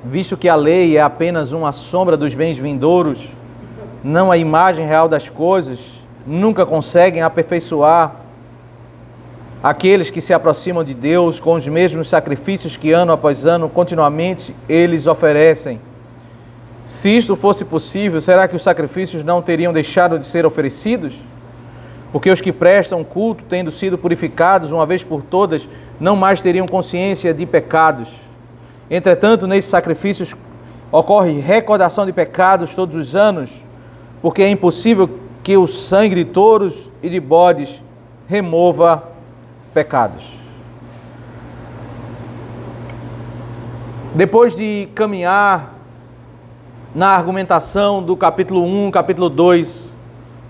visto que a lei é apenas uma sombra dos bens vindouros, não a imagem real das coisas, nunca conseguem aperfeiçoar aqueles que se aproximam de Deus com os mesmos sacrifícios que ano após ano, continuamente, eles oferecem. Se isto fosse possível, será que os sacrifícios não teriam deixado de ser oferecidos? Porque os que prestam culto, tendo sido purificados uma vez por todas, não mais teriam consciência de pecados. Entretanto, nesses sacrifícios ocorre recordação de pecados todos os anos, porque é impossível que o sangue de touros e de bodes remova pecados. Depois de caminhar na argumentação do capítulo 1, capítulo 2,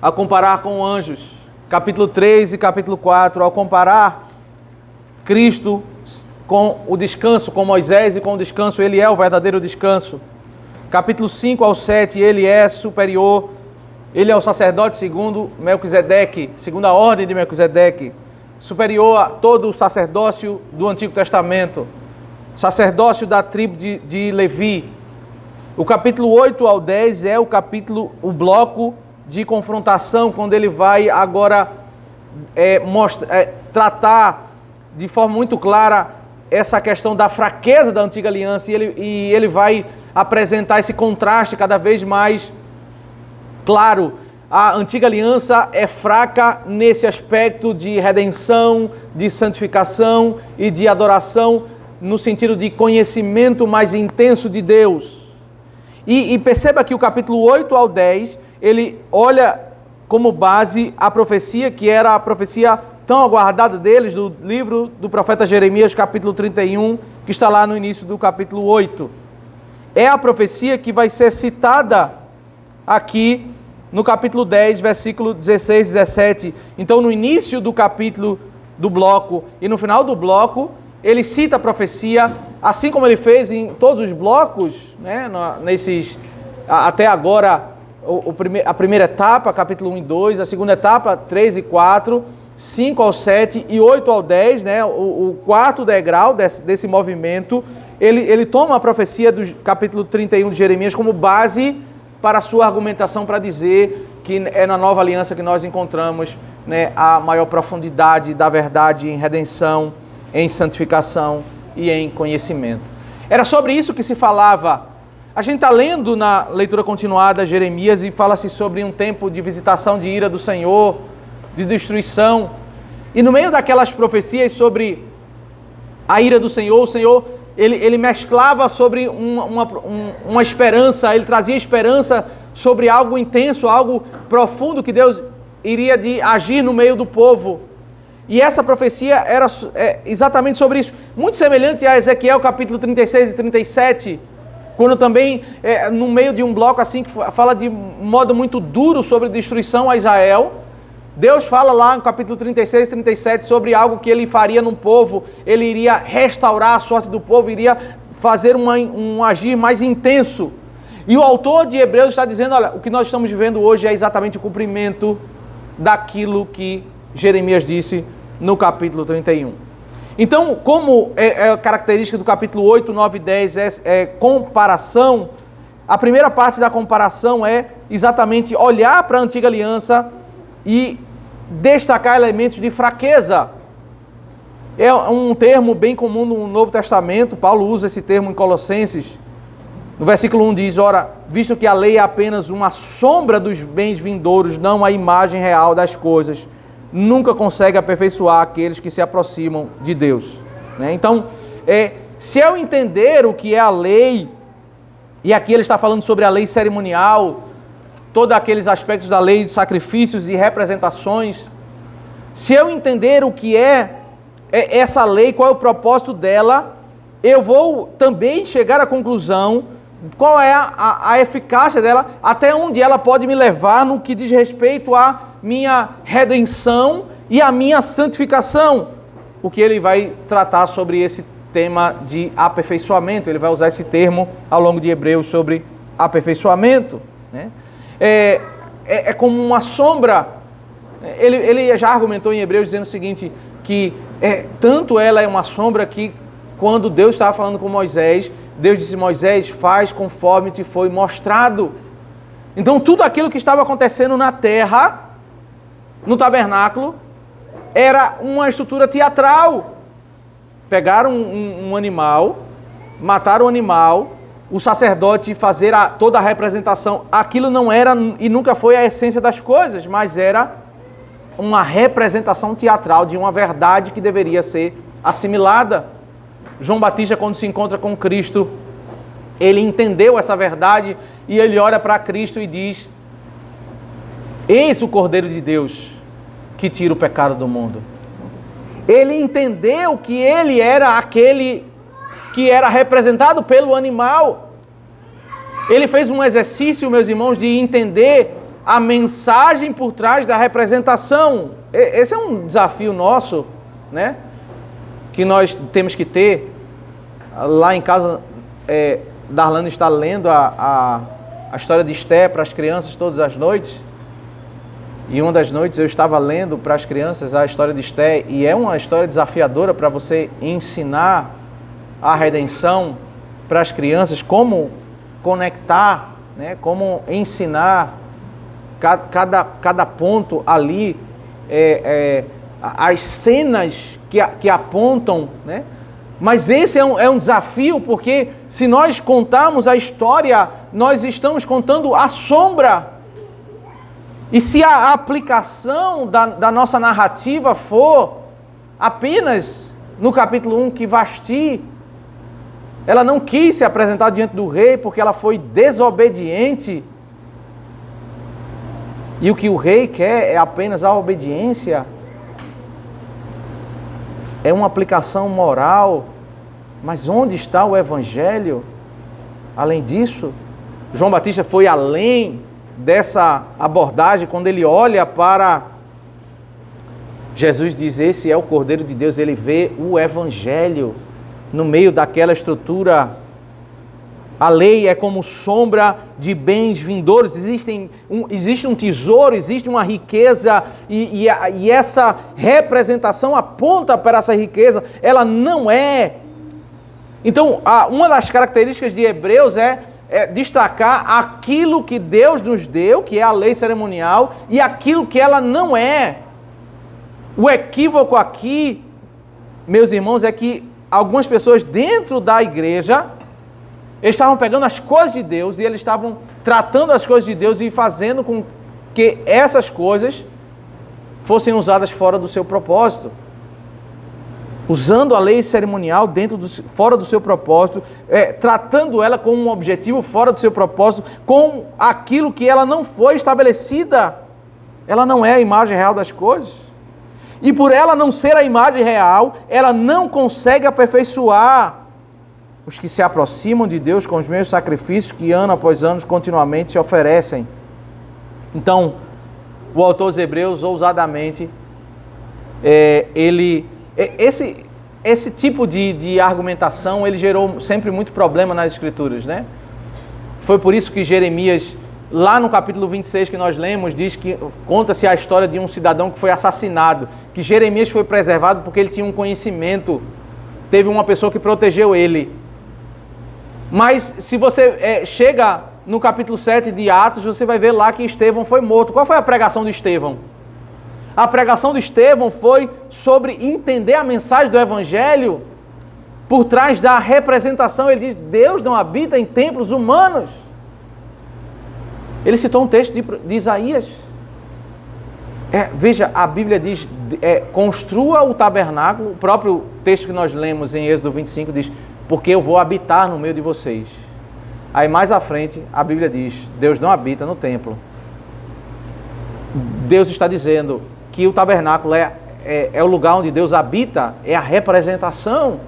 a comparar com anjos, capítulo 3 e capítulo 4, ao comparar Cristo com o descanso, com Moisés e com o descanso, ele é o verdadeiro descanso. Capítulo 5 ao 7, ele é superior, ele é o sacerdote segundo Melquisedeque, segundo a ordem de Melquisedeque, superior a todo o sacerdócio do Antigo Testamento, sacerdócio da tribo de Levi. O capítulo 8 ao 10 é o bloco de confrontação, quando ele vai agora tratar de forma muito clara essa questão da fraqueza da antiga aliança, e ele vai apresentar esse contraste cada vez mais claro. A antiga aliança é fraca nesse aspecto de redenção, de santificação e de adoração, no sentido de conhecimento mais intenso de Deus. E perceba que o capítulo 8 ao 10, ele olha como base a profecia, que era a profecia tão aguardada deles, do livro do profeta Jeremias, capítulo 31, que está lá no início do capítulo 8. É a profecia que vai ser citada aqui no capítulo 10, versículo 16 e 17. Então, no início do capítulo do bloco e no final do bloco, ele cita a profecia, assim como ele fez em todos os blocos, né, até agora, a primeira etapa, capítulo 1 e 2, a segunda etapa, 3 e 4, 5 ao 7 e 8 ao 10, né, o quarto degrau desse movimento, ele toma a profecia do capítulo 31 de Jeremias como base para a sua argumentação, para dizer que é na nova aliança que nós encontramos, né, a maior profundidade da verdade em redenção, em santificação e em conhecimento. Era sobre isso que se falava. A gente está lendo na leitura continuada Jeremias e fala-se sobre um tempo de visitação de ira do Senhor, de destruição. E no meio daquelas profecias sobre a ira do Senhor, o Senhor ele mesclava sobre uma esperança, ele trazia esperança sobre algo intenso, algo profundo que Deus iria agir no meio do povo. E essa profecia era exatamente sobre isso. Muito semelhante a Ezequiel capítulo 36 e 37, quando também, no meio de um bloco assim, que fala de modo muito duro sobre destruição a Israel, Deus fala lá no capítulo 36 e 37 sobre algo que ele faria no povo. Ele iria restaurar a sorte do povo, iria fazer um agir mais intenso. E o autor de Hebreus está dizendo, olha, o que nós estamos vivendo hoje é exatamente o cumprimento daquilo que Jeremias disse no capítulo 31. Então, como é característica do capítulo 8, 9 e 10 é comparação, a primeira parte da comparação é exatamente olhar para a antiga aliança e destacar elementos de fraqueza. É um termo bem comum no Novo Testamento, Paulo usa esse termo em Colossenses. No versículo 1 diz, ora, visto que a lei é apenas uma sombra dos bens vindouros, não a imagem real das coisas, nunca consegue aperfeiçoar aqueles que se aproximam de Deus. Né? Então, se eu entender o que é a lei, e aqui ele está falando sobre a lei cerimonial, todos aqueles aspectos da lei de sacrifícios e representações, se eu entender o que é essa lei, qual é o propósito dela, eu vou também chegar à conclusão qual é a eficácia dela, até onde ela pode me levar no que diz respeito à minha redenção e à minha santificação. O que ele vai tratar sobre esse tema de aperfeiçoamento, ele vai usar esse termo ao longo de Hebreus sobre aperfeiçoamento, né? É como uma sombra. Ele já argumentou em Hebreus dizendo o seguinte, que tanto ela é uma sombra que quando Deus estava falando com Moisés, Deus disse: Moisés, faz conforme te foi mostrado. Então tudo aquilo que estava acontecendo na terra, no tabernáculo, era uma estrutura teatral. Pegaram um animal, mataram o animal, o sacerdote fazer toda a representação. Aquilo não era e nunca foi a essência das coisas, mas era uma representação teatral de uma verdade que deveria ser assimilada. João Batista, quando se encontra com Cristo, ele entendeu essa verdade e ele olha para Cristo e diz: eis o Cordeiro de Deus que tira o pecado do mundo. Ele entendeu que ele era aquele que era representado pelo animal. Ele fez um exercício, meus irmãos, de entender a mensagem por trás da representação. Esse é um desafio nosso, né? Que nós temos que ter. Lá em casa, Darlane está lendo a história de Esté para as crianças todas as noites. E uma das noites eu estava lendo para as crianças a história de Esté, e é uma história desafiadora para você ensinar a redenção para as crianças, como conectar, né? Como ensinar cada ponto ali, as cenas que apontam, né? Mas esse é um desafio, porque se nós contarmos a história, nós estamos contando a sombra. E se a aplicação da nossa narrativa for apenas no capítulo 1, que Vasti, ela não quis se apresentar diante do rei porque ela foi desobediente, e o que o rei quer é apenas a obediência, é uma aplicação moral. Mas onde está o evangelho? Além disso, João Batista foi além dessa abordagem quando ele olha para Jesus, diz: esse é o Cordeiro de Deus. Ele vê o evangelho no meio daquela estrutura. A lei é como sombra de bens vindouros. Existe um tesouro, existe uma riqueza, e essa representação aponta para essa riqueza. Ela não é. Então, uma das características de Hebreus é destacar aquilo que Deus nos deu, que é a lei cerimonial, e aquilo que ela não é. O equívoco aqui, meus irmãos, é que algumas pessoas dentro da igreja estavam pegando as coisas de Deus e eles estavam tratando as coisas de Deus e fazendo com que essas coisas fossem usadas fora do seu propósito. Usando a lei cerimonial fora do seu propósito, tratando ela com um objetivo fora do seu propósito, com aquilo que ela não foi estabelecida. Ela não é a imagem real das coisas. E por ela não ser a imagem real, ela não consegue aperfeiçoar os que se aproximam de Deus com os mesmos sacrifícios que ano após ano continuamente se oferecem. Então, o autor dos Hebreus, ousadamente, esse tipo de argumentação, ele gerou sempre muito problema nas Escrituras, né? Foi por isso que Jeremias, lá no capítulo 26 que nós lemos, diz que conta-se a história de um cidadão que foi assassinado, que Jeremias foi preservado porque ele tinha um conhecimento, teve uma pessoa que protegeu ele. Mas se você chega no capítulo 7 de Atos, você vai ver lá que Estevão foi morto. Qual foi a pregação de Estevão? A pregação de Estevão foi sobre entender a mensagem do Evangelho por trás da representação. Ele diz: Deus não habita em templos humanos. Ele citou um texto de Isaías. Veja, a Bíblia diz: construa o tabernáculo. O próprio texto que nós lemos em Êxodo 25 diz: porque eu vou habitar no meio de vocês. Aí mais à frente, a Bíblia diz: Deus não habita no templo. Deus está dizendo que o tabernáculo é o lugar onde Deus habita, é a representação.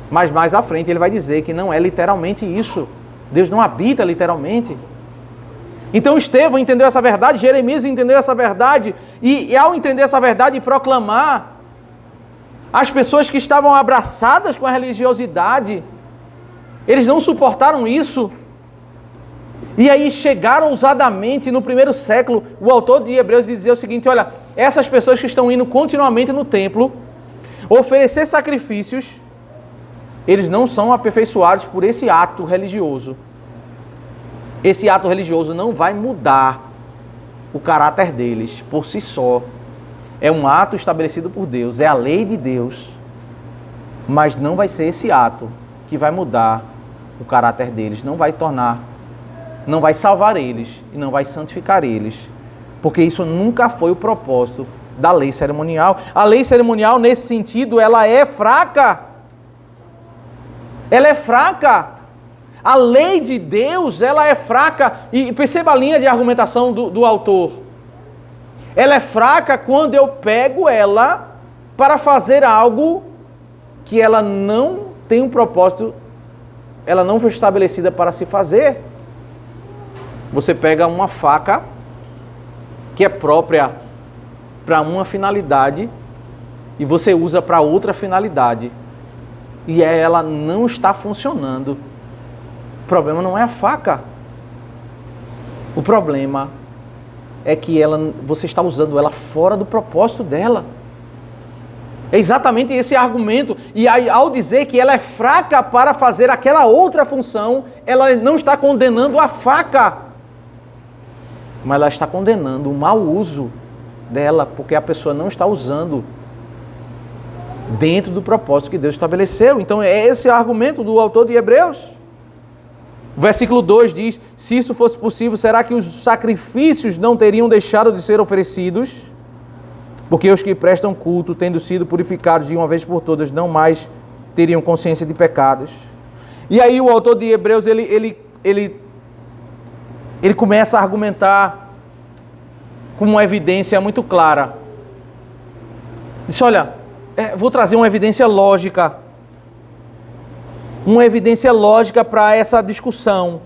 Mas mais à frente ele vai dizer que não é literalmente isso. Deus não habita literalmente. Então Estevão entendeu essa verdade, Jeremias entendeu essa verdade, e ao entender essa verdade e proclamar, as pessoas que estavam abraçadas com a religiosidade, eles não suportaram isso. E aí chegaram ousadamente no primeiro século, o autor de Hebreus dizia o seguinte: olha, essas pessoas que estão indo continuamente no templo, oferecer sacrifícios, eles não são aperfeiçoados por esse ato religioso. Esse ato religioso não vai mudar o caráter deles por si só. É um ato estabelecido por Deus, é a lei de Deus, mas não vai ser esse ato que vai mudar o caráter deles, não vai salvar eles e não vai santificar eles, porque isso nunca foi o propósito da lei cerimonial. A lei cerimonial, nesse sentido, ela é fraca. Ela é fraca. A lei de Deus, ela é fraca. E perceba a linha de argumentação do autor. Ela é fraca quando eu pego ela para fazer algo que ela não tem um propósito, ela não foi estabelecida para se fazer. Você pega uma faca que é própria para uma finalidade e você usa para outra finalidade e ela não está funcionando. O problema não é a faca. O problema é que você está usando ela fora do propósito dela. É exatamente esse argumento. E aí, ao dizer que ela é fraca para fazer aquela outra função, ela não está condenando a faca, mas ela está condenando o mau uso dela, porque a pessoa não está usando dentro do propósito que Deus estabeleceu. Então é esse o argumento do autor de Hebreus. O versículo 2 diz: se isso fosse possível, será que os sacrifícios não teriam deixado de ser oferecidos? Porque os que prestam culto, tendo sido purificados de uma vez por todas, não mais teriam consciência de pecados. E aí o autor de Hebreus, ele começa a argumentar com uma evidência muito clara. Diz: olha, vou trazer uma evidência lógica. Uma evidência lógica para essa discussão.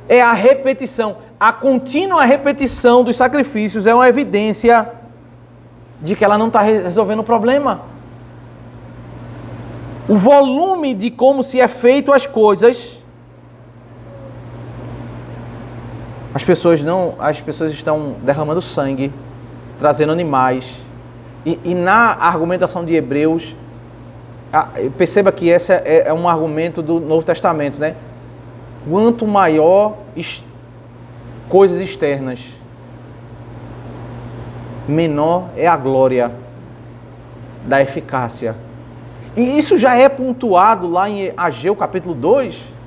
É a repetição. A contínua repetição dos sacrifícios é uma evidência de que ela não está resolvendo o problema. O volume de como se é feito as coisas, as pessoas estão derramando sangue, trazendo animais. E na argumentação de Hebreus, perceba que esse é um argumento do Novo Testamento, né? Quanto maior coisas externas, menor é a glória da eficácia. E isso já é pontuado lá em Ageu capítulo 2.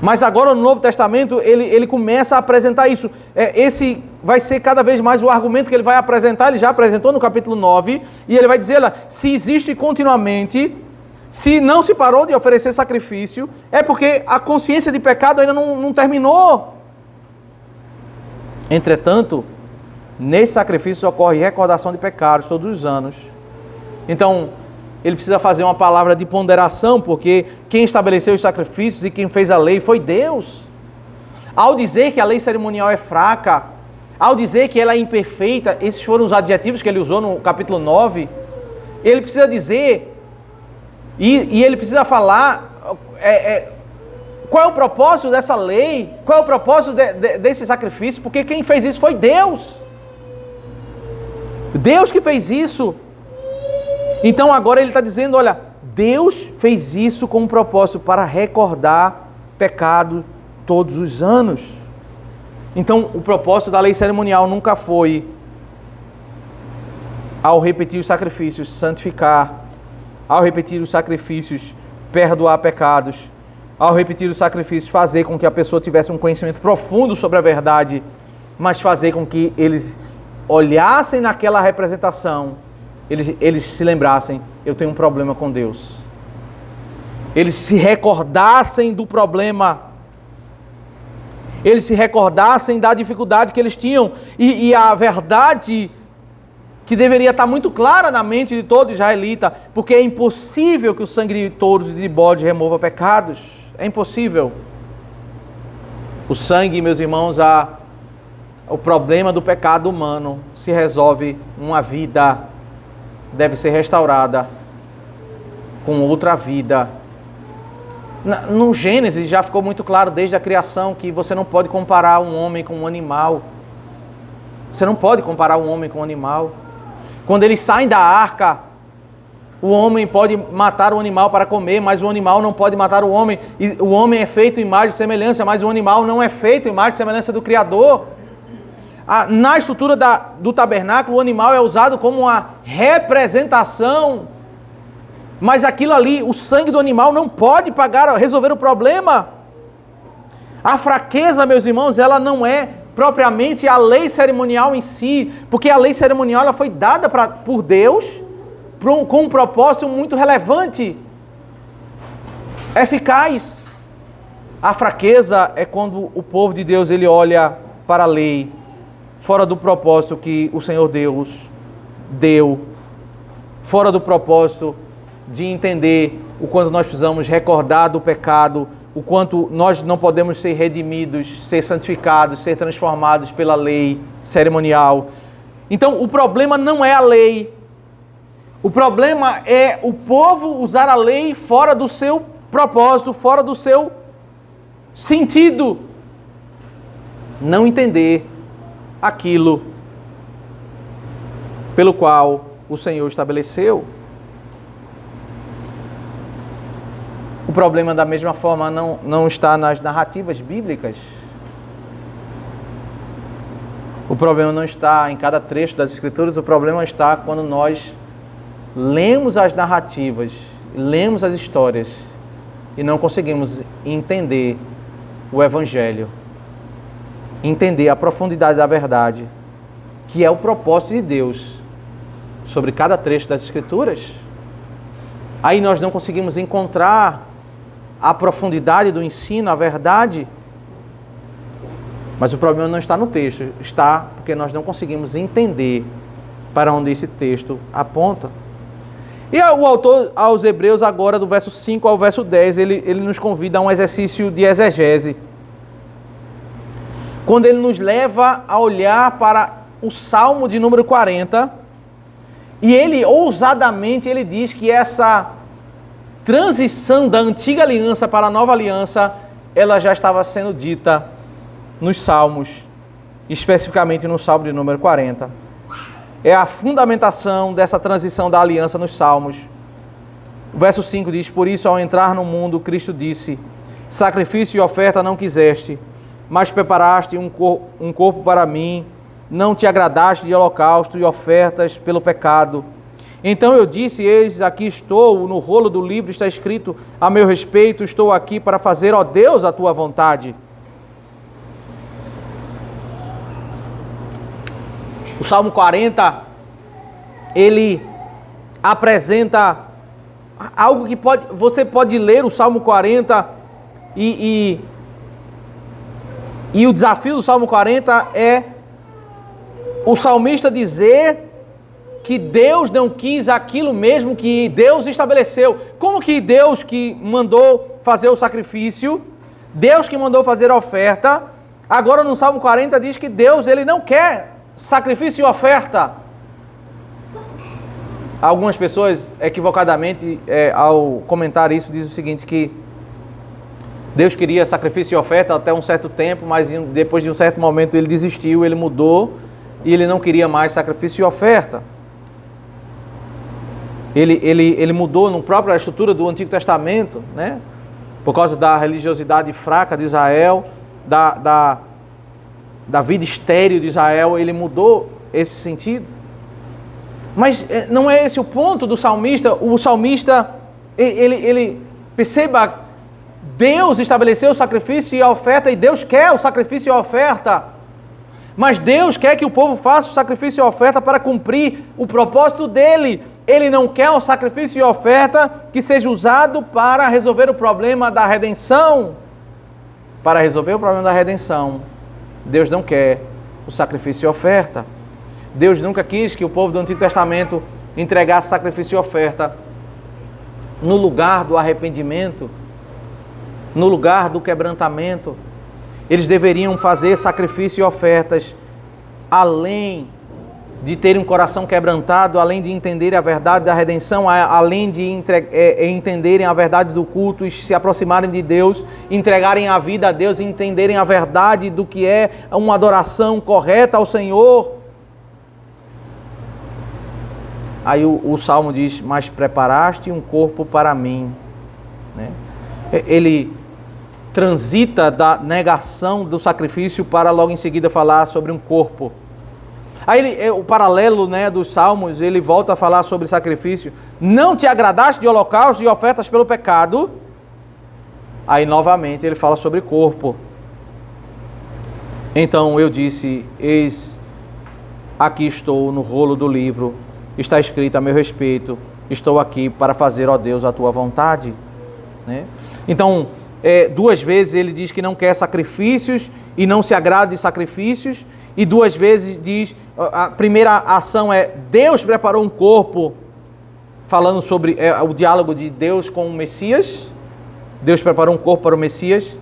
Mas agora no Novo Testamento ele começa a apresentar isso. Esse vai ser cada vez mais o argumento que ele vai apresentar. Ele já apresentou no capítulo 9. E ele vai dizer, se existe continuamente, se não se parou de oferecer sacrifício, é porque a consciência de pecado ainda não terminou. Entretanto, nesse sacrifício ocorre recordação de pecados todos os anos. Então, ele precisa fazer uma palavra de ponderação, porque quem estabeleceu os sacrifícios e quem fez a lei foi Deus. Ao dizer que a lei cerimonial é fraca, ao dizer que ela é imperfeita, esses foram os adjetivos que ele usou no capítulo 9, ele precisa dizer, e ele precisa falar, qual é o propósito dessa lei, qual é o propósito desse sacrifício, porque quem fez isso foi Deus. Deus que fez isso. Então agora ele está dizendo, olha, Deus fez isso com um propósito para recordar pecado todos os anos. Então o propósito da lei cerimonial nunca foi, ao repetir os sacrifícios, santificar, ao repetir os sacrifícios, perdoar pecados, ao repetir os sacrifícios, fazer com que a pessoa tivesse um conhecimento profundo sobre a verdade, mas fazer com que eles olhassem naquela representação, eles se lembrassem, eu tenho um problema com Deus. Eles se recordassem do problema. Eles se recordassem da dificuldade que eles tinham. E a verdade que deveria estar muito clara na mente de todo israelita, porque é impossível que o sangue de touros e de bode remova pecados. É impossível. O sangue, meus irmãos, o problema do pecado humano se resolve numa vida, deve ser restaurada com outra vida. No Gênesis já ficou muito claro desde a criação que você não pode comparar um homem com um animal. Você não pode comparar um homem com um animal. Quando eles saem da arca, O homem pode matar o animal para comer, mas o animal não pode matar o homem. E o homem é feito imagem e semelhança, mas o animal não é feito imagem e semelhança do Criador. Na estrutura do tabernáculo, o animal é usado como uma representação. Mas aquilo ali, o sangue do animal não pode resolver o problema. A fraqueza, meus irmãos, ela não é propriamente a lei cerimonial em si, porque a lei cerimonial ela foi dada por Deus com um propósito muito relevante, eficaz. A fraqueza é quando o povo de Deus ele olha para a lei fora do propósito que o Senhor Deus deu, fora do propósito de entender o quanto nós precisamos recordar do pecado, o quanto nós não podemos ser redimidos, ser santificados, ser transformados pela lei cerimonial. Então, o problema não é a lei. O problema é o povo usar a lei fora do seu propósito, fora do seu sentido. Não entender aquilo pelo qual o Senhor estabeleceu. O problema, da mesma forma, não está nas narrativas bíblicas. O problema não está em cada trecho das Escrituras, o problema está quando nós lemos as narrativas, lemos as histórias e não conseguimos entender o Evangelho, entender a profundidade da verdade, que é o propósito de Deus sobre cada trecho das Escrituras. Aí nós não conseguimos encontrar a profundidade do ensino, a verdade. Mas o problema não está no texto, está porque nós não conseguimos entender para onde esse texto aponta. E o autor aos Hebreus, agora do verso 5 ao verso 10, ele nos convida a um exercício de exegese. Quando ele nos leva a olhar para o Salmo de número 40, e ele, ousadamente, ele diz que essa transição da antiga aliança para a nova aliança, ela já estava sendo dita nos Salmos, especificamente no Salmo de número 40. É a fundamentação dessa transição da aliança nos Salmos. O verso 5 diz: por isso, ao entrar no mundo, Cristo disse: sacrifício e oferta não quiseste, mas preparaste um corpo para mim. Não te agradaste de holocausto e ofertas pelo pecado. Então eu disse: eis, aqui estou, no rolo do livro está escrito a meu respeito, estou aqui para fazer, ó Deus, a tua vontade. O Salmo 40, ele apresenta algo que você pode ler o Salmo 40 e o desafio do Salmo 40 é o salmista dizer que Deus não quis aquilo mesmo que Deus estabeleceu. Como que Deus que mandou fazer o sacrifício, Deus que mandou fazer a oferta, agora no Salmo 40 diz que Deus ele não quer sacrifício e oferta. Algumas pessoas, equivocadamente, ao comentar isso, dizem o seguinte, que Deus queria sacrifício e oferta até um certo tempo, mas depois de um certo momento ele desistiu, ele mudou, e ele não queria mais sacrifício e oferta. Ele mudou na própria estrutura do Antigo Testamento, né? Por causa da religiosidade fraca de Israel, da vida estéril de Israel, ele mudou esse sentido. Mas não é esse o ponto do salmista. O salmista, ele perceba, Deus estabeleceu o sacrifício e a oferta, e Deus quer o sacrifício e a oferta. Mas Deus quer que o povo faça o sacrifício e a oferta para cumprir o propósito dele. Ele não quer o sacrifício e a oferta que seja usado para resolver o problema da redenção. Para resolver o problema da redenção, Deus não quer o sacrifício e a oferta. Deus nunca quis que o povo do Antigo Testamento entregasse sacrifício e oferta no lugar do arrependimento, no lugar do quebrantamento. Eles deveriam fazer sacrifício e ofertas além de terem um coração quebrantado, além de entenderem a verdade da redenção, além de entenderem a verdade do culto e se aproximarem de Deus, entregarem a vida a Deus e entenderem a verdade do que é uma adoração correta ao Senhor. Aí o Salmo diz, mas preparaste um corpo para mim. Né? Ele transita da negação do sacrifício para logo em seguida falar sobre um corpo. Aí o paralelo, né, dos Salmos, ele volta a falar sobre sacrifício. Não te agradaste de holocaustos e ofertas pelo pecado. Aí novamente ele fala sobre corpo. Então eu disse, eis, aqui estou no rolo do livro, está escrito a meu respeito, estou aqui para fazer, ó Deus, a tua vontade. Né? Então, duas vezes ele diz que não quer sacrifícios e não se agrada de sacrifícios, e duas vezes diz, a primeira ação é, Deus preparou um corpo, falando sobre o diálogo de Deus com o Messias, Deus preparou um corpo para o Messias,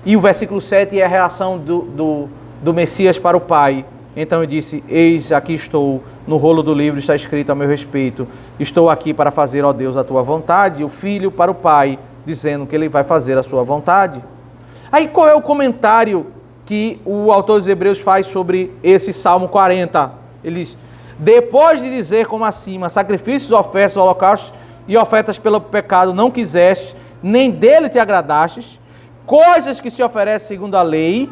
e o versículo 7 é a reação do Messias para o Pai. Então eu disse, eis, aqui estou, no rolo do livro está escrito a meu respeito, estou aqui para fazer, ó Deus, a tua vontade, e o Filho para o Pai, dizendo que ele vai fazer a sua vontade. Aí qual é o comentário que o autor dos Hebreus faz sobre esse Salmo 40? Ele diz, depois de dizer como acima, sacrifícios, ofertas, holocaustos e ofertas pelo pecado não quiseste, nem dele te agradastes, coisas que se oferecem segundo a lei,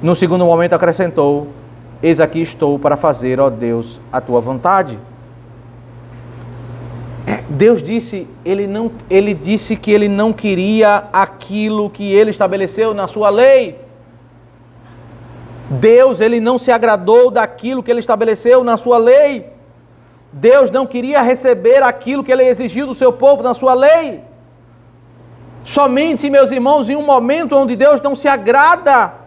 no segundo momento acrescentou, eis aqui estou para fazer, ó Deus, a tua vontade. Deus disse, ele disse que ele não queria aquilo que ele estabeleceu na sua lei. Deus, ele não se agradou daquilo que ele estabeleceu na sua lei. Deus não queria receber aquilo que ele exigiu do seu povo na sua lei. Somente, meus irmãos, em um momento onde Deus não se agrada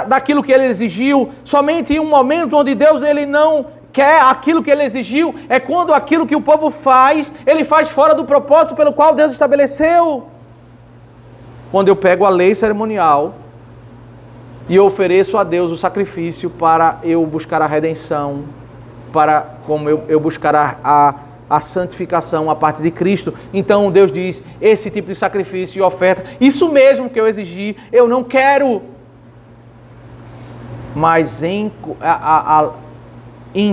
daquilo que ele exigiu, somente em um momento onde Deus ele não quer aquilo que ele exigiu, é quando aquilo que o povo faz, ele faz fora do propósito pelo qual Deus estabeleceu. Quando eu pego a lei cerimonial e eu ofereço a Deus o sacrifício para eu buscar a redenção, para como eu buscar a santificação a parte de Cristo, então Deus diz, esse tipo de sacrifício e oferta, isso mesmo que eu exigi, eu não quero. Mas em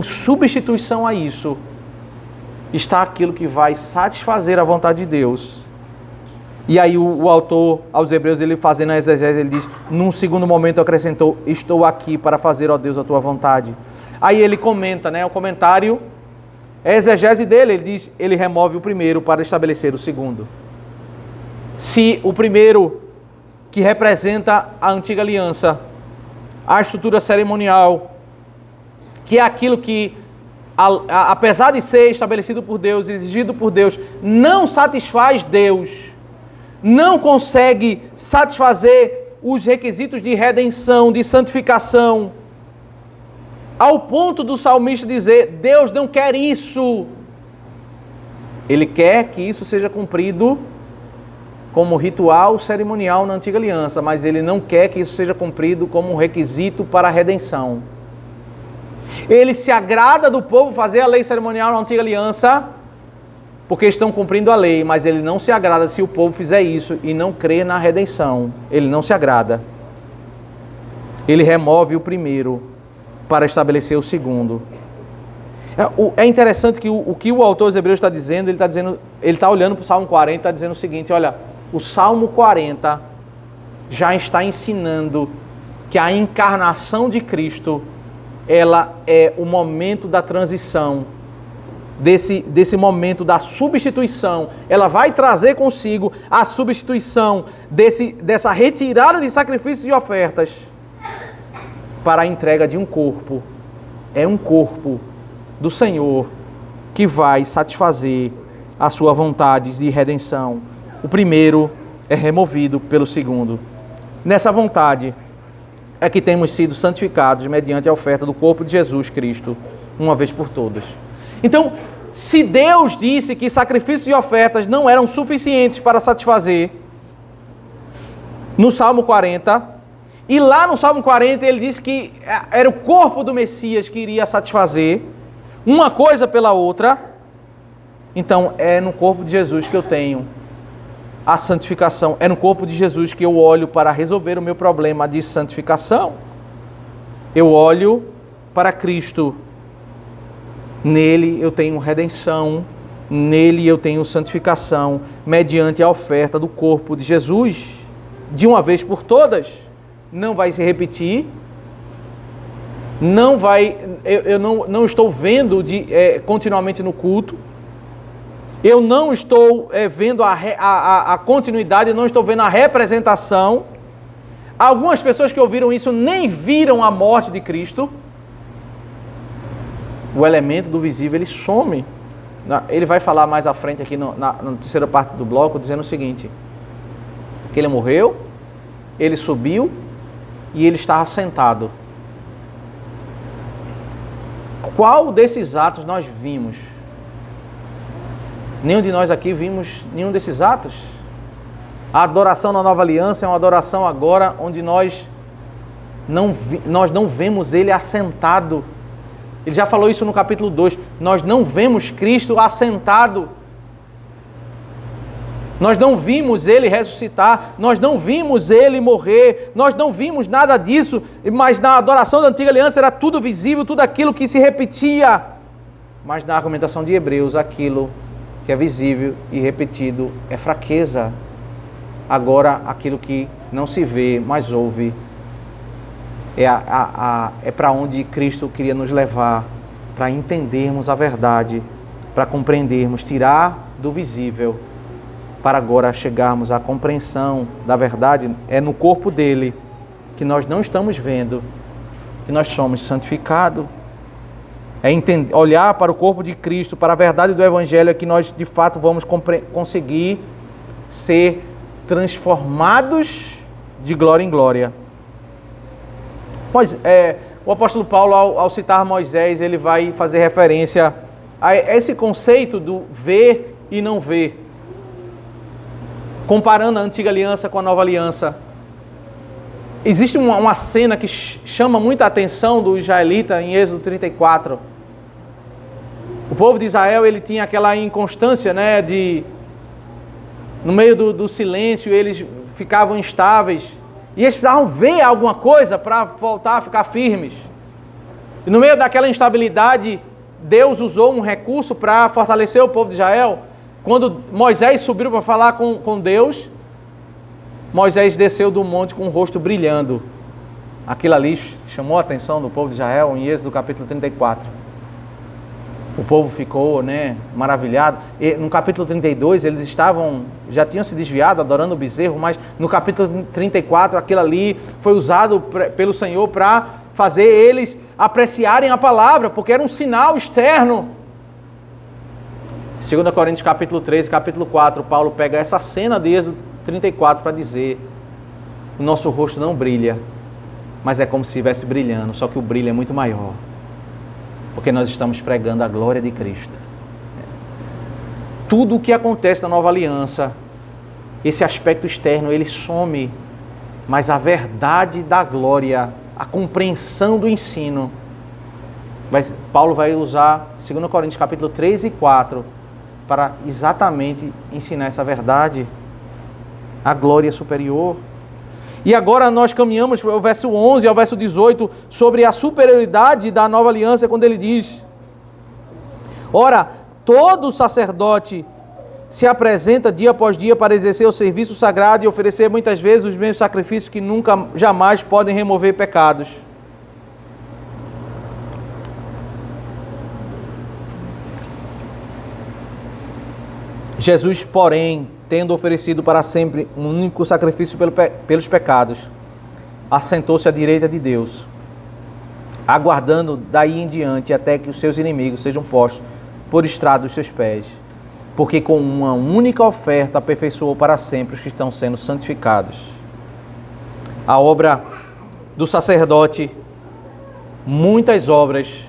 substituição a isso, está aquilo que vai satisfazer a vontade de Deus. E aí o autor aos Hebreus, ele fazendo a exegese, ele diz, num segundo momento acrescentou, estou aqui para fazer, ó Deus, a tua vontade. Aí ele comenta, né, o comentário, a exegese dele, ele diz, ele remove o primeiro para estabelecer o segundo. Se o primeiro, que representa a antiga aliança, a estrutura cerimonial, que é aquilo que, apesar de ser estabelecido por Deus, exigido por Deus, não satisfaz Deus, não consegue satisfazer os requisitos de redenção, de santificação, ao ponto do salmista dizer, Deus não quer isso. Ele quer que isso seja cumprido como ritual cerimonial na antiga aliança, mas ele não quer que isso seja cumprido como um requisito para a redenção. Ele se agrada do povo fazer a lei cerimonial na antiga aliança, porque estão cumprindo a lei, mas ele não se agrada se o povo fizer isso e não crer na redenção. Ele não se agrada. Ele remove o primeiro para estabelecer o segundo. É interessante que o que o autor dos Hebreus está dizendo, ele está olhando para o Salmo 40 e está dizendo o seguinte, olha, o Salmo 40 já está ensinando que a encarnação de Cristo, ela é o momento da transição, desse momento da substituição. Ela vai trazer consigo a substituição dessa retirada de sacrifícios e ofertas para a entrega de um corpo. É um corpo do Senhor que vai satisfazer a sua vontade de redenção. O primeiro é removido pelo segundo. Nessa vontade é que temos sido santificados mediante a oferta do corpo de Jesus Cristo, uma vez por todas. Então, se Deus disse que sacrifícios e ofertas não eram suficientes para satisfazer, no Salmo 40, e lá no Salmo 40 ele disse que era o corpo do Messias que iria satisfazer, uma coisa pela outra, então é no corpo de Jesus que eu tenho a santificação, é no corpo de Jesus que eu olho para resolver o meu problema de santificação. Eu olho para Cristo Nele eu tenho redenção, nele eu tenho santificação, mediante a oferta do corpo de Jesus, de uma vez por todas. Não vai se repetir, eu não estou vendo continuamente no culto, eu não estou vendo a continuidade, eu não estou vendo a representação. Algumas pessoas que ouviram isso nem viram a morte de Cristo. O elemento do visível, ele some. Ele vai falar mais à frente aqui na terceira parte do bloco, dizendo o seguinte, que ele morreu, ele subiu e ele estava sentado. Qual desses atos nós vimos? Nenhum de nós aqui vimos nenhum desses atos. A adoração na nova aliança é uma adoração agora onde nós não vemos ele assentado. Ele já falou isso no capítulo 2. Nós não vemos Cristo assentado. Nós não vimos ele ressuscitar. Nós não vimos ele morrer. Nós não vimos nada disso. Mas na adoração da antiga aliança era tudo visível, tudo aquilo que se repetia. Mas na argumentação de Hebreus, aquilo que é visível e repetido é fraqueza. Agora, aquilo que não se vê, mas ouve, é para onde Cristo queria nos levar, para entendermos a verdade, para compreendermos, tirar do visível, para agora chegarmos à compreensão da verdade. É no corpo dele que nós não estamos vendo, que nós somos santificados. É olhar para o corpo de Cristo, para a verdade do Evangelho, é que nós de fato vamos conseguir ser transformados de glória em glória. O apóstolo Paulo, ao citar Moisés, ele vai fazer referência a esse conceito do ver e não ver, comparando a antiga aliança com a nova aliança. Existe uma cena que chama muita atenção do israelita em Êxodo 34. O povo de Israel, ele tinha aquela inconstância, né, no meio do silêncio, eles ficavam instáveis. E eles precisavam ver alguma coisa para voltar a ficar firmes. E no meio daquela instabilidade, Deus usou um recurso para fortalecer o povo de Israel. Quando Moisés subiu para falar com Deus, Moisés desceu do monte com o rosto brilhando. Aquilo ali chamou a atenção do povo de Israel em Êxodo capítulo 34. O povo ficou, maravilhado. E no capítulo 32, eles já tinham se desviado, adorando o bezerro, mas no capítulo 34, aquilo ali foi usado pelo Senhor para fazer eles apreciarem a palavra, porque era um sinal externo. 2 Coríntios capítulo 13, capítulo 4, Paulo pega essa cena de Êxodo 34 para dizer: o nosso rosto não brilha, mas é como se estivesse brilhando, só que o brilho é muito maior, porque nós estamos pregando a glória de Cristo. Tudo o que acontece na nova aliança, esse aspecto externo, ele some, mas a verdade da glória, a compreensão do ensino, Paulo vai usar 2 Coríntios capítulo 3 e 4 para exatamente ensinar essa verdade, a glória superior. E agora nós caminhamos para o verso 11 ao verso 18 sobre a superioridade da nova aliança, quando ele diz: ora, todo sacerdote se apresenta dia após dia para exercer o serviço sagrado e oferecer muitas vezes os mesmos sacrifícios que nunca, jamais podem remover pecados. Jesus, porém, tendo oferecido para sempre um único sacrifício pelos pecados, assentou-se à direita de Deus, aguardando daí em diante até que os seus inimigos sejam postos por estrado dos seus pés, porque com uma única oferta aperfeiçoou para sempre os que estão sendo santificados. A obra do sacerdote, muitas obras,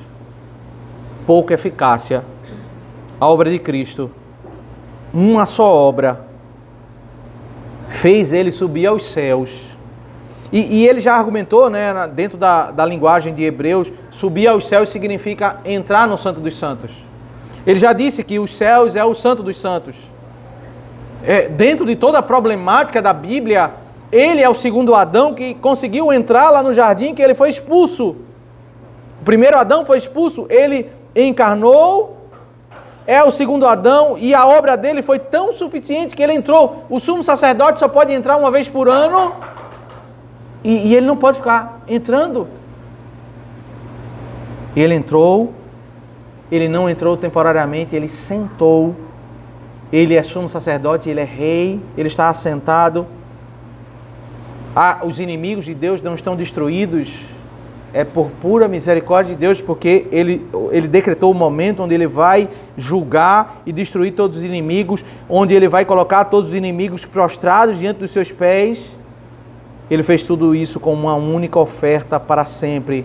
pouca eficácia. A obra de Cristo, uma só obra, fez ele subir aos céus. E ele já argumentou, dentro da linguagem de Hebreus, subir aos céus significa entrar no Santo dos Santos. Ele já disse que os céus é o Santo dos Santos. Dentro de toda a problemática da Bíblia, ele é o segundo Adão que conseguiu entrar lá no jardim, que ele foi expulso. O primeiro Adão foi expulso, ele encarnou, é o segundo Adão, e a obra dele foi tão suficiente que ele entrou. O sumo sacerdote só pode entrar uma vez por ano, e ele não pode ficar entrando. Ele entrou, ele não entrou temporariamente, ele sentou. Ele é sumo sacerdote, ele é rei, ele está assentado. Os inimigos de Deus não estão destruídos, é por pura misericórdia de Deus, porque ele decretou o momento onde ele vai julgar e destruir todos os inimigos, onde ele vai colocar todos os inimigos prostrados diante dos seus pés. Ele fez tudo isso com uma única oferta para sempre.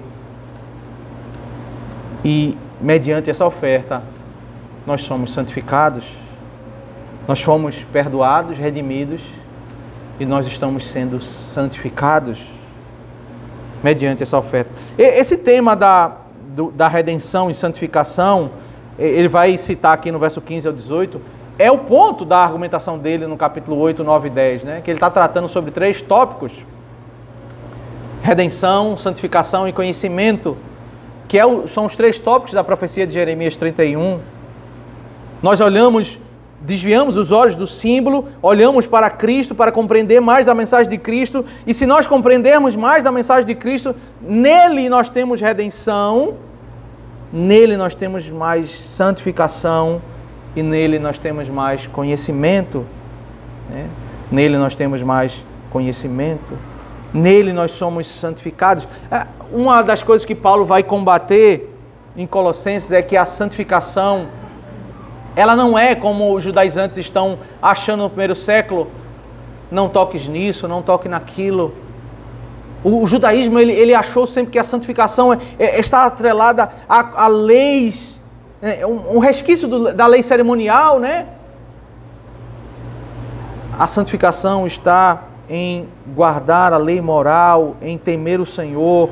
E mediante essa oferta, nós somos santificados, nós fomos perdoados, redimidos, e nós estamos sendo santificados mediante essa oferta. Esse tema da redenção e santificação, ele vai citar aqui no verso 15 ao 18, é o ponto da argumentação dele no capítulo 8, 9 e 10, né? Que ele está tratando sobre 3 tópicos: redenção, santificação e conhecimento, que são os 3 tópicos da profecia de Jeremias 31. Nós desviamos os olhos do símbolo, olhamos para Cristo para compreender mais da mensagem de Cristo, e se nós compreendermos mais da mensagem de Cristo, nele nós temos redenção, nele nós temos mais santificação, e nele nós temos mais conhecimento, né? Nele nós temos mais conhecimento, nele nós somos santificados. Uma das coisas que Paulo vai combater em Colossenses é que a santificação, ela não é como os judaizantes estão achando no primeiro século: não toques nisso, não toque naquilo. O judaísmo, ele achou sempre que a santificação está atrelada a leis, um resquício da lei cerimonial, né? A santificação está em guardar a lei moral, em temer o Senhor,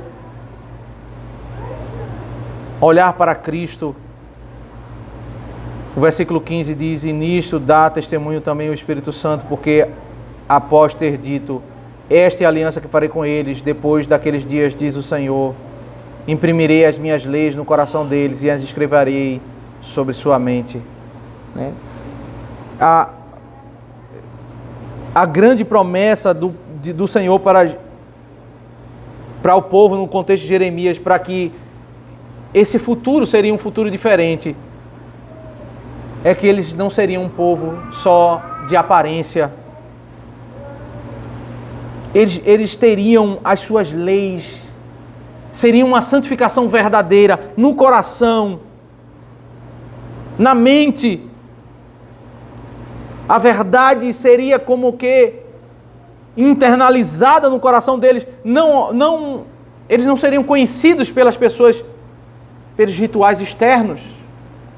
olhar para Cristo. O versículo 15 diz: e nisto dá testemunho também o Espírito Santo, porque após ter dito, esta é a aliança que farei com eles, depois daqueles dias, diz o Senhor, imprimirei as minhas leis no coração deles e as escreverei sobre sua mente. Né? A grande promessa do Senhor para o povo no contexto de Jeremias, para que esse futuro seria um futuro diferente, é que eles não seriam um povo só de aparência. Eles teriam as suas leis, seria uma santificação verdadeira no coração, na mente. A verdade seria como que internalizada no coração deles. Eles não seriam conhecidos pelas pessoas, pelos rituais externos.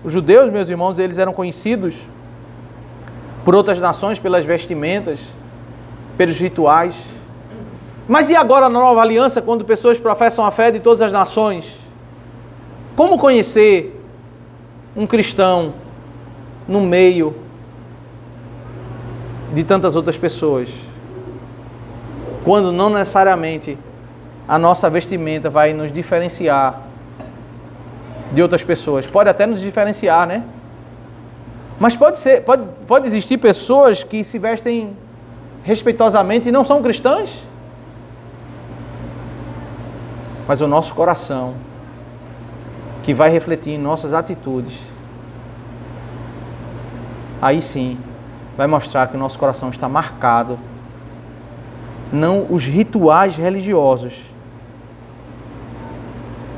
Os judeus, meus irmãos, eles eram conhecidos por outras nações pelas vestimentas, pelos rituais. Mas e agora na nova aliança, quando pessoas professam a fé de todas as nações? Como conhecer um cristão no meio de tantas outras pessoas, quando não necessariamente a nossa vestimenta vai nos diferenciar de outras pessoas? Pode até nos diferenciar, né? Mas pode existir pessoas que se vestem respeitosamente e não são cristãs. Mas o nosso coração, que vai refletir em nossas atitudes, aí sim vai mostrar que o nosso coração está marcado, não os rituais religiosos.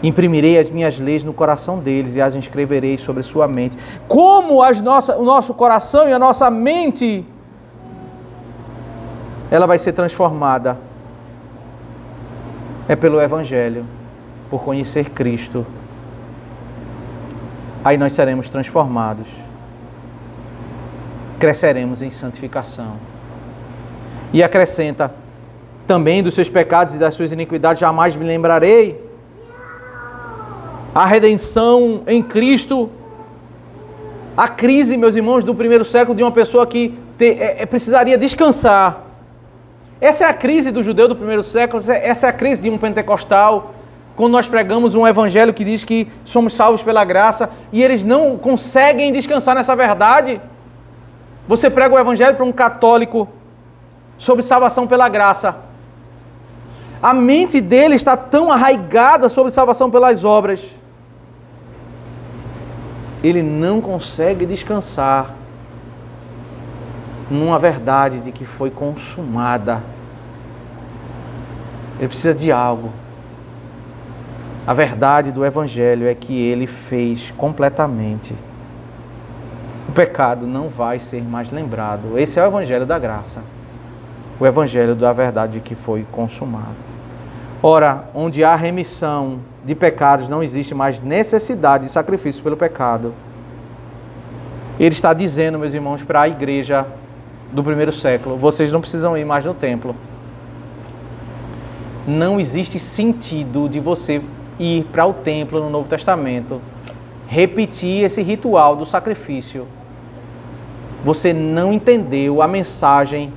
Imprimirei as minhas leis no coração deles e as inscreverei sobre sua mente. Como o nosso coração e a nossa mente, ela vai ser transformada? É pelo Evangelho, por conhecer Cristo. Aí nós seremos transformados. Cresceremos em santificação. E acrescenta: também dos seus pecados e das suas iniquidades jamais me lembrarei. A redenção em Cristo, a crise, meus irmãos, do primeiro século de uma pessoa que precisaria descansar. Essa é a crise do judeu do primeiro século, essa é a crise de um pentecostal, quando nós pregamos um evangelho que diz que somos salvos pela graça e eles não conseguem descansar nessa verdade. Você prega o evangelho para um católico sobre salvação pela graça. A mente dele está tão arraigada sobre salvação pelas obras. Ele não consegue descansar numa verdade de que foi consumada. Ele precisa de algo. A verdade do evangelho é que ele fez completamente. O pecado não vai ser mais lembrado. Esse é o evangelho da graça. O evangelho da verdade que foi consumado. Ora, onde há remissão de pecados, não existe mais necessidade de sacrifício pelo pecado. Ele está dizendo, meus irmãos, para a igreja do primeiro século, vocês não precisam ir mais no templo. Não existe sentido de você ir para o templo no Novo Testamento, repetir esse ritual do sacrifício. Você não entendeu a mensagem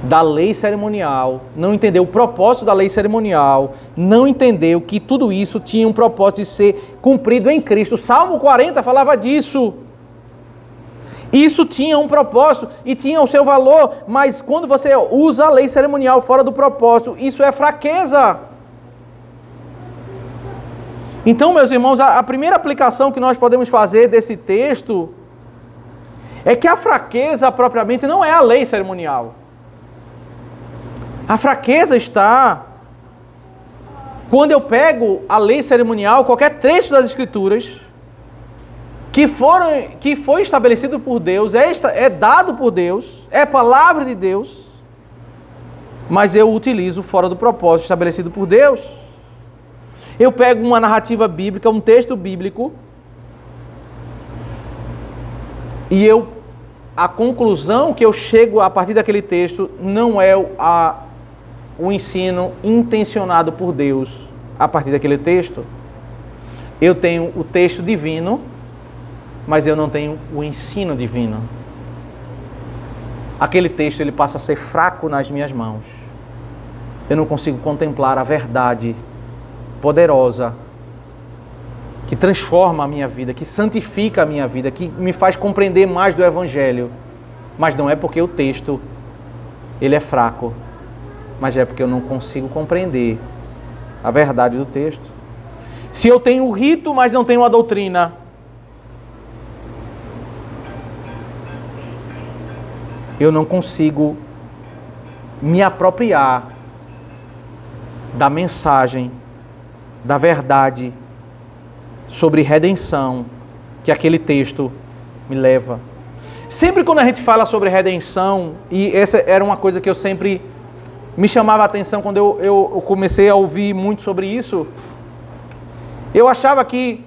da lei cerimonial, não entendeu o propósito da lei cerimonial, não entendeu que tudo isso tinha um propósito de ser cumprido em Cristo. Salmo 40 falava disso. Isso tinha um propósito e tinha o seu valor, mas quando você usa a lei cerimonial fora do propósito, isso é fraqueza. Então, meus irmãos, a primeira aplicação que nós podemos fazer desse texto é que a fraqueza propriamente não é a lei cerimonial. A fraqueza está quando eu pego a lei cerimonial, qualquer trecho das Escrituras, que foi estabelecido por Deus, é dado por Deus, é palavra de Deus, mas eu utilizo fora do propósito estabelecido por Deus. Eu pego uma narrativa bíblica, um texto bíblico, e a conclusão que eu chego a partir daquele texto não é o ensino intencionado por Deus a partir daquele texto. Eu tenho o texto divino, mas eu não tenho o ensino divino. Aquele texto ele passa a ser fraco nas minhas mãos. Eu não consigo contemplar a verdade poderosa que transforma a minha vida, que santifica a minha vida, que me faz compreender mais do Evangelho. Mas não é porque o texto ele é fraco, mas é porque eu não consigo compreender a verdade do texto. Se eu tenho o rito, mas não tenho a doutrina, eu não consigo me apropriar da mensagem, da verdade sobre redenção que aquele texto me leva. Sempre quando a gente fala sobre redenção, e essa era uma coisa que eu sempre me chamava a atenção quando eu comecei a ouvir muito sobre isso, eu achava que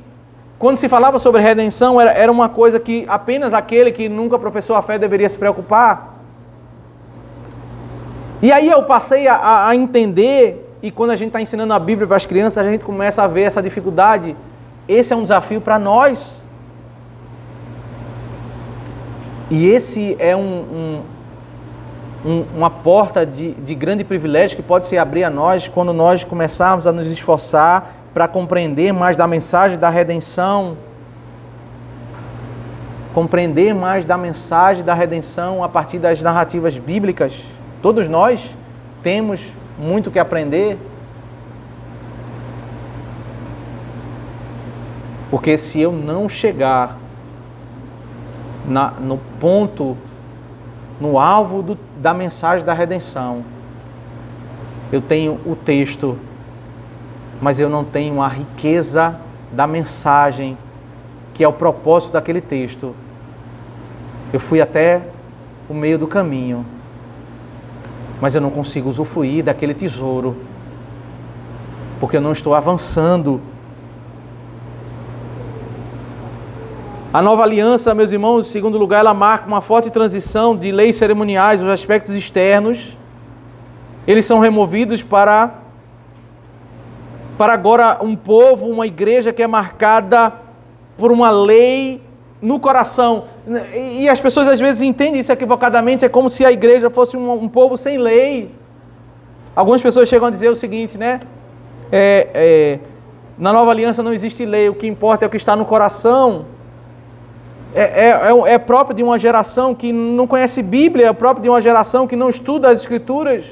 quando se falava sobre redenção era uma coisa que apenas aquele que nunca professou a fé deveria se preocupar. E aí eu passei a entender, e quando a gente está ensinando a Bíblia para as crianças, a gente começa a ver essa dificuldade. Esse é um desafio para nós. E esse é uma porta de grande privilégio que pode se abrir a nós quando nós começarmos a nos esforçar para compreender mais da mensagem da redenção. Compreender mais da mensagem da redenção a partir das narrativas bíblicas. Todos nós temos muito que aprender. Porque se eu não chegar no ponto, no alvo da mensagem da redenção, eu tenho o texto, mas eu não tenho a riqueza da mensagem, que é o propósito daquele texto. Eu fui até o meio do caminho, mas eu não consigo usufruir daquele tesouro, porque eu não estou avançando. A nova aliança, meus irmãos, em segundo lugar, ela marca uma forte transição de leis cerimoniais, os aspectos externos. Eles são removidos para agora um povo, uma igreja que é marcada por uma lei no coração. E as pessoas às vezes entendem isso equivocadamente, é como se a igreja fosse um povo sem lei. Algumas pessoas chegam a dizer o seguinte, né? Na nova aliança não existe lei, o que importa é o que está no coração. É próprio de uma geração que não conhece Bíblia, é próprio de uma geração que não estuda as Escrituras,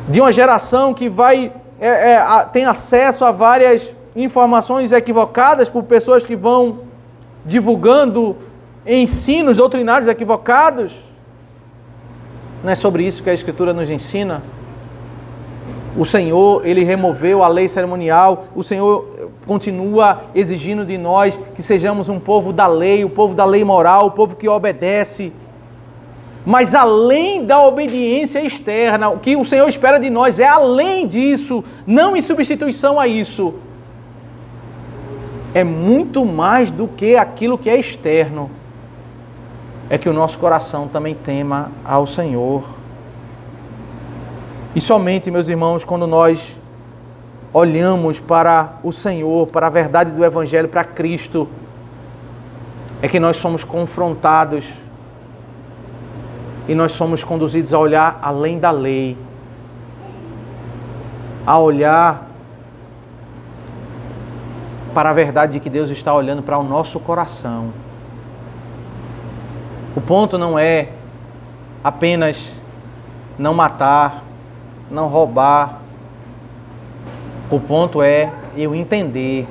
de uma geração que tem acesso a várias informações equivocadas por pessoas que vão divulgando ensinos doutrinários equivocados. Não é sobre isso que a Escritura nos ensina. O Senhor, Ele removeu a lei cerimonial, o Senhor continua exigindo de nós que sejamos um povo da lei, o povo da lei moral, o povo que obedece. Mas além da obediência externa, o que o Senhor espera de nós é além disso, não em substituição a isso. É muito mais do que aquilo que é externo. É que o nosso coração também tema ao Senhor. E somente, meus irmãos, quando nós olhamos para o Senhor, para a verdade do Evangelho, para Cristo, é que nós somos confrontados e nós somos conduzidos a olhar além da lei, a olhar para a verdade de que Deus está olhando para o nosso coração. O ponto não é apenas não matar, não roubar. O ponto é eu entender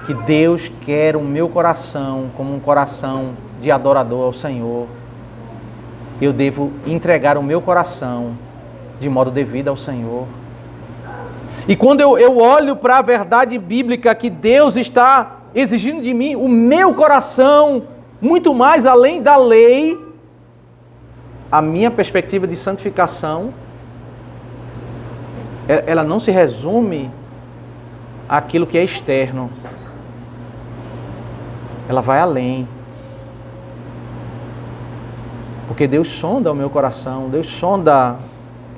que Deus quer o meu coração como um coração de adorador ao Senhor. Eu devo entregar o meu coração de modo devido ao Senhor. E quando eu olho para a verdade bíblica que Deus está exigindo de mim, o meu coração, muito mais além da lei, a minha perspectiva de santificação, ela não se resume àquilo que é externo. Ela vai além. Porque Deus sonda o meu coração, Deus sonda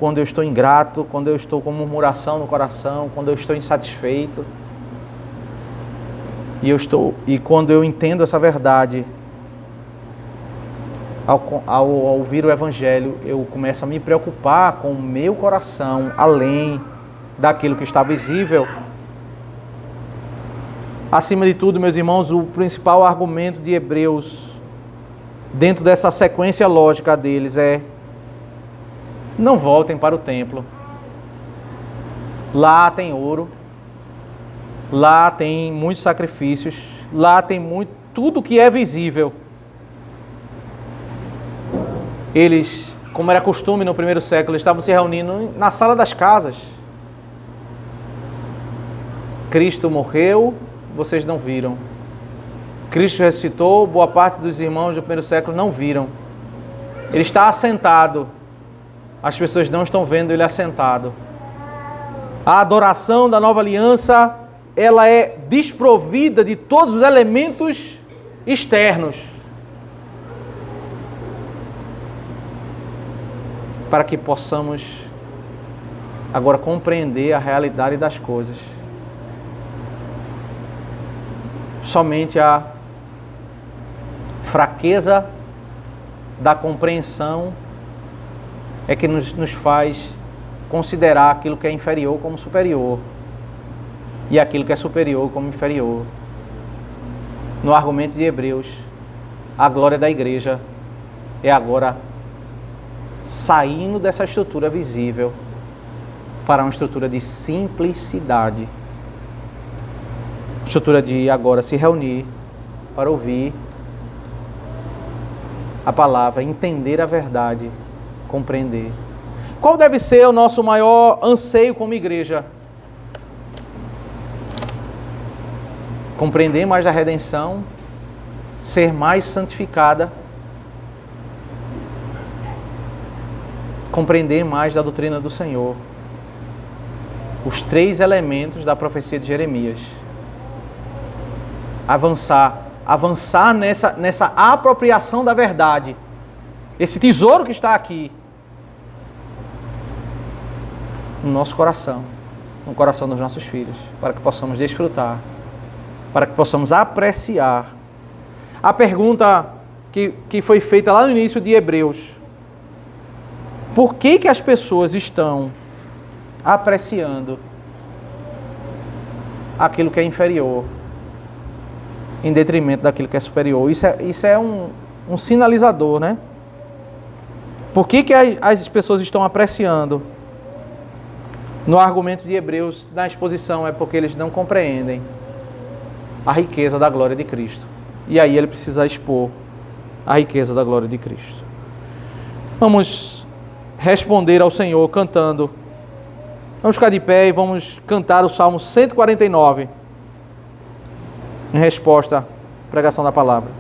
quando eu estou ingrato, quando eu estou com murmuração no coração, quando eu estou insatisfeito. E quando eu entendo essa verdade, ao ouvir o Evangelho, eu começo a me preocupar com o meu coração, além daquilo que está visível. Acima de tudo, meus irmãos, o principal argumento de Hebreus, dentro dessa sequência lógica deles, é: não voltem para o templo. Lá tem ouro, lá tem muitos sacrifícios, lá tem tudo que é visível. Eles, como era costume no primeiro século, estavam se reunindo na sala das casas. Cristo morreu, vocês não viram. Cristo ressuscitou, boa parte dos irmãos do primeiro século não viram. Ele está assentado. As pessoas não estão vendo ele assentado. A adoração da nova aliança, ela é desprovida de todos os elementos externos, para que possamos agora compreender a realidade das coisas. Somente a fraqueza da compreensão é que nos faz considerar aquilo que é inferior como superior e aquilo que é superior como inferior. No argumento de Hebreus, a glória da igreja é agora saindo dessa estrutura visível para uma estrutura de simplicidade. Estrutura de agora se reunir para ouvir a palavra, entender a verdade, compreender. Qual deve ser o nosso maior anseio como igreja? Compreender mais da redenção, ser mais santificada, compreender mais da doutrina do Senhor. Os 3 elementos da profecia de Jeremias. Avançar nessa apropriação da verdade. Esse tesouro que está aqui no nosso coração, no coração dos nossos filhos, para que possamos desfrutar, para que possamos apreciar. A pergunta que foi feita lá no início de Hebreus: por que as pessoas estão apreciando aquilo que é inferior em detrimento daquilo que é superior. Isso é um sinalizador, né? Por que as pessoas estão apreciando? No argumento de Hebreus, na exposição, é porque eles não compreendem a riqueza da glória de Cristo. E aí ele precisa expor a riqueza da glória de Cristo. Vamos responder ao Senhor cantando. Vamos ficar de pé e vamos cantar o Salmo 149 em resposta à pregação da palavra.